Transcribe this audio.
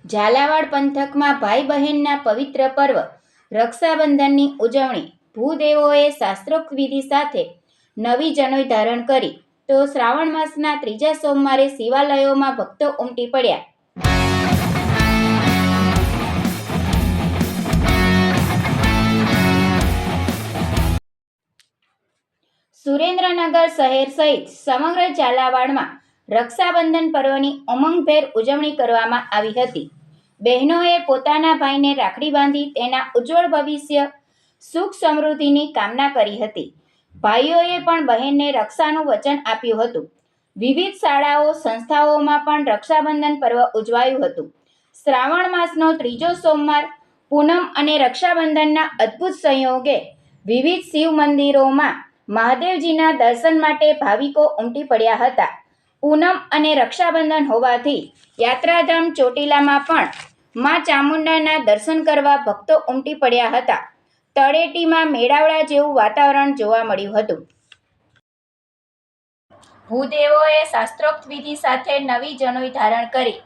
ઝાલાવાડ પંથકમાં ભાઈ બહેનના પવિત્ર પર્વ રક્ષાબંધનની ઉજવણી ભૂદેવોએ શાસ્ત્રોક્ત વિધિ સાથે નવી જનોઈ ધારણ કરી તો શ્રાવણ માસના ત્રીજા સોમવારે શિવાલયોમાં ભક્તો ઉમટી પડ્યા. સુરેન્દ્રનગર શહેર સહિત સમગ્ર ઝાલાવાડમાં રક્ષાબંધન પર્વની ઉમંગભેર ઉજવણી કરવામાં આવી હતી. બહેનોએ પોતાના ભાઈને રાખડી બાંધી તેના ઉજ્જવળ ભવિષ્ય, સુખ સમૃદ્ધિની કામના કરી હતી. ભાઈઓએ પણ બહેનને રક્ષાનું વચન આપ્યું હતું. વિવિધ શાળાઓ, સંસ્થાઓમાં પણ રક્ષાબંધન પર્વ ઉજવાયું હતું. શ્રાવણ માસનો ત્રીજો સોમવાર પૂનમ અને રક્ષાબંધનના અદ્ભુત સંયોગે વિવિધ શિવ મંદિરોમાં મહાદેવજીના દર્શન માટે ભાવિકો ઉમટી પડ્યા હતા. પૂનમ અને રક્ષાબંધન હોવાથી યાત્રાધામ ચોટીલામાં પણ મા ચામુંડાના દર્શન કરવા ભક્તો ઉમટી પડ્યા હતા. તળેટીમાં મેળાવડા જેવું વાતાવરણ જોવા મળ્યું હતું. ભૂદેવોએ શાસ્ત્રોક્ત વિધિ સાથે નવી જનોઈ ધારણ કરી